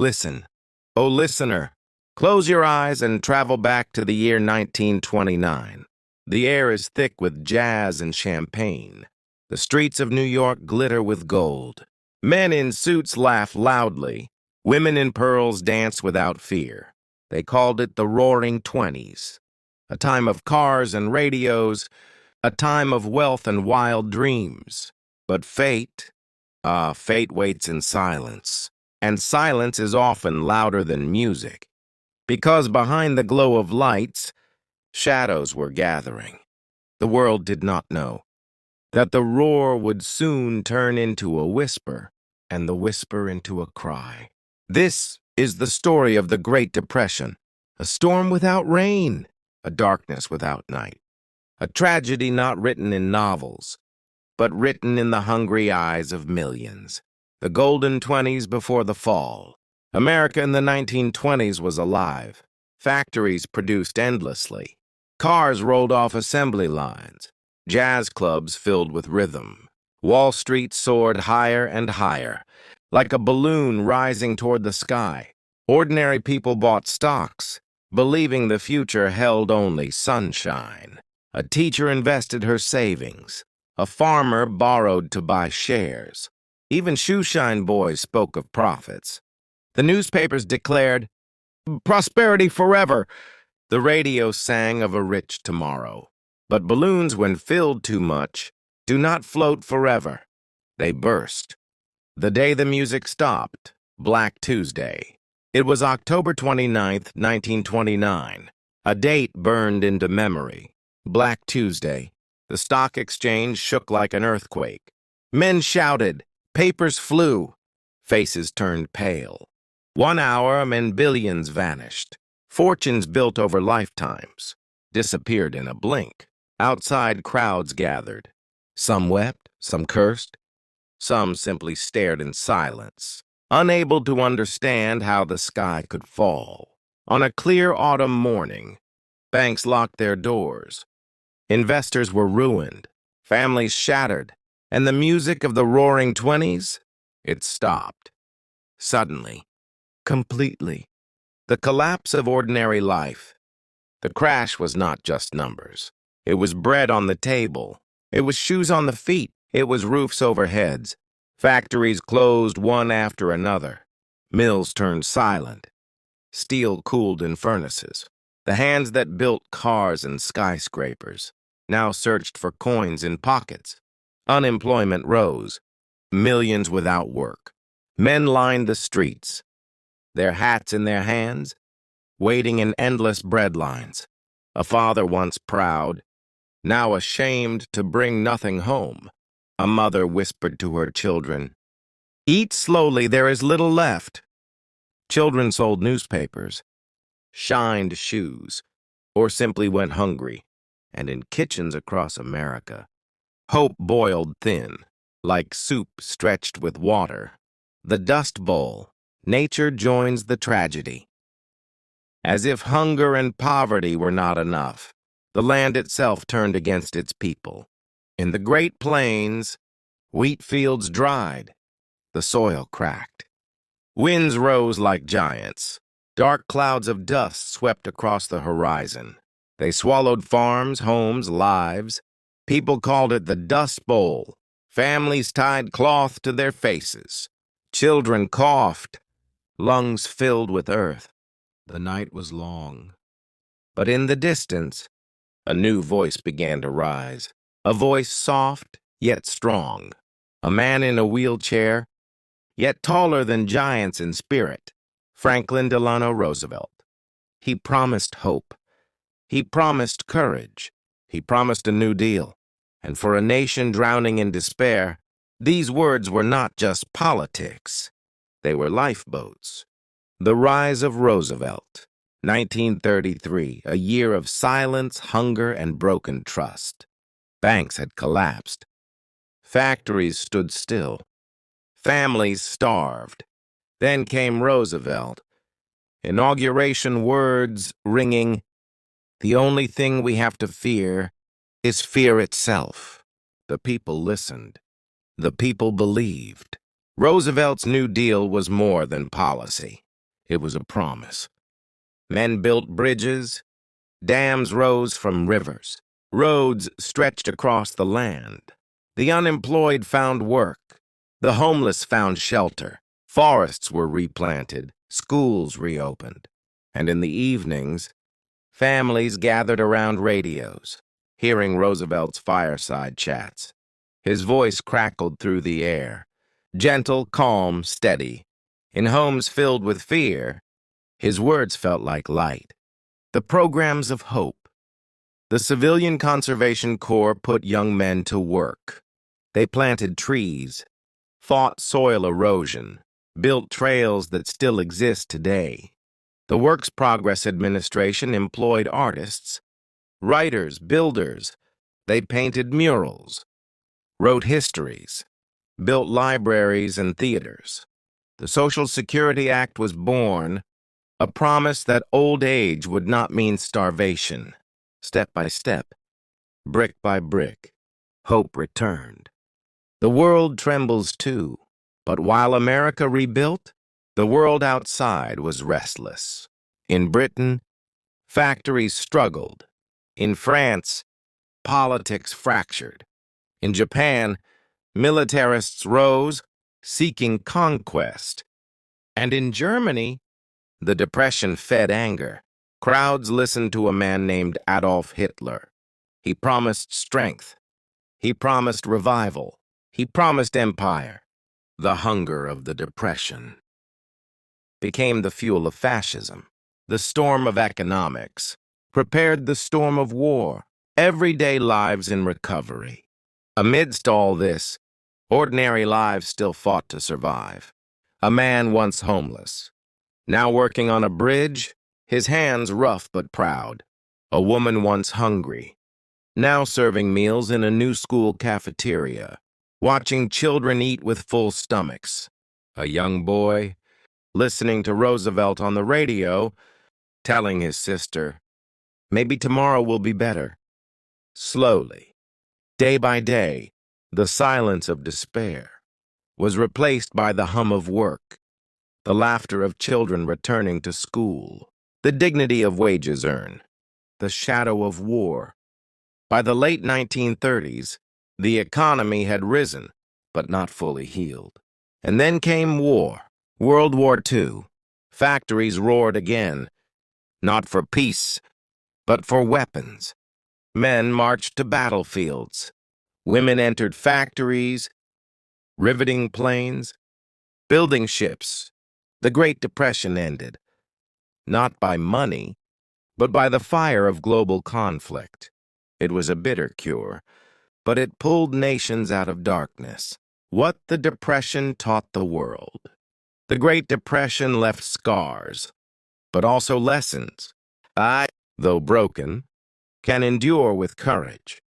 Listen, oh listener, close your eyes and travel back to the year 1929. The air is thick with jazz and champagne. The streets of New York glitter with gold. Men in suits laugh loudly. Women in pearls dance without fear. They called it the Roaring Twenties, a time of cars and radios, a time of wealth and wild dreams. But fate waits in silence. And silence is often louder than music, because behind the glow of lights, shadows were gathering. The world did not know that the roar would soon turn into a whisper, and the whisper into a cry. This is the story of the Great Depression, a storm without rain, a darkness without night, a tragedy not written in novels, but written in the hungry eyes of millions. The golden 20s before the fall. America in the 1920s was alive. Factories produced endlessly. Cars rolled off assembly lines. Jazz clubs filled with rhythm. Wall Street soared higher and higher, like a balloon rising toward the sky. Ordinary people bought stocks, believing the future held only sunshine. A teacher invested her savings. A farmer borrowed to buy shares. Even shoeshine boys spoke of profits. The newspapers declared, "Prosperity forever." The radio sang of a rich tomorrow. But balloons, when filled too much, do not float forever. They burst. The day the music stopped, Black Tuesday. It was October 29th, 1929. A date burned into memory. Black Tuesday. The stock exchange shook like an earthquake. Men shouted. Papers flew. Faces turned pale. 1 hour and billions vanished. Fortunes built over lifetimes disappeared in a blink. Outside, crowds gathered. Some wept, some cursed. Some simply stared in silence, unable to understand how the sky could fall. On a clear autumn morning, banks locked their doors. Investors were ruined. Families shattered. And the music of the Roaring Twenties, it stopped. Suddenly, completely. The collapse of ordinary life. The crash was not just numbers. It was bread on the table. It was shoes on the feet. It was roofs over heads. Factories closed one after another. Mills turned silent. Steel cooled in furnaces. The hands that built cars and skyscrapers now searched for coins in pockets. Unemployment rose. Millions without work. Men lined the streets, their hats in their hands, waiting in endless breadlines. A father once proud, now ashamed to bring nothing home. A mother whispered to her children, "Eat slowly, there is little left." Children sold newspapers, shined shoes, or simply went hungry. And in kitchens across America, hope boiled thin, like soup stretched with water. The Dust Bowl. Nature joins the tragedy. As if hunger and poverty were not enough, the land itself turned against its people. In the Great Plains, wheat fields dried. The soil cracked. Winds rose like giants. Dark clouds of dust swept across the horizon. They swallowed farms, homes, lives. People called it the Dust Bowl. Families tied cloth to their faces. Children coughed, lungs filled with earth. The night was long. But in the distance, a new voice began to rise. A voice soft, yet strong. A man in a wheelchair, yet taller than giants in spirit. Franklin Delano Roosevelt. He promised hope. He promised courage. He promised a New Deal. And for a nation drowning in despair, these words were not just politics. They were lifeboats. The rise of Roosevelt. 1933, a year of silence, hunger, and broken trust. Banks had collapsed. Factories stood still. Families starved. Then came Roosevelt. Inauguration words ringing, "The only thing we have to fear is fear itself." The people listened. The people believed. Roosevelt's New Deal was more than policy. It was a promise. Men built bridges, dams rose from rivers, roads stretched across the land. The unemployed found work, the homeless found shelter, forests were replanted, schools reopened, and in the evenings, families gathered around radios, hearing Roosevelt's fireside chats. His voice crackled through the air, gentle, calm, steady. In homes filled with fear, his words felt like light. The programs of hope. The Civilian Conservation Corps put young men to work. They planted trees, fought soil erosion, built trails that still exist today. The Works Progress Administration employed artists, writers, builders. They painted murals, wrote histories, built libraries and theaters. The Social Security Act was born, a promise that old age would not mean starvation. Step by step, brick by brick, hope returned. The world trembles too, but while America rebuilt, the world outside was restless. In Britain, factories struggled. In France, politics fractured. In Japan, militarists rose, seeking conquest. And in Germany, the Depression fed anger. Crowds listened to a man named Adolf Hitler. He promised strength. He promised revival. He promised empire. The hunger of the Depression became the fuel of fascism. The storm of economics prepared the storm of war. Everyday lives in recovery. Amidst all this, ordinary lives still fought to survive. A man once homeless, now working on a bridge, his hands rough but proud. A woman once hungry, now serving meals in a new school cafeteria, watching children eat with full stomachs. A young boy, listening to Roosevelt on the radio, telling his sister, "Maybe tomorrow will be better." Slowly, day by day, the silence of despair was replaced by the hum of work, the laughter of children returning to school, the dignity of wages earned, the shadow of war. By the late 1930s, the economy had risen, but not fully healed. And then came war, World War II. Factories roared again, not for peace, but for weapons. Men marched to battlefields. Women entered factories, riveting planes, building ships. The Great Depression ended, not by money, but by the fire of global conflict. It was a bitter cure, but it pulled nations out of darkness. What the Depression taught the world. The Great Depression left scars, but also lessons. I, though broken, can endure with courage.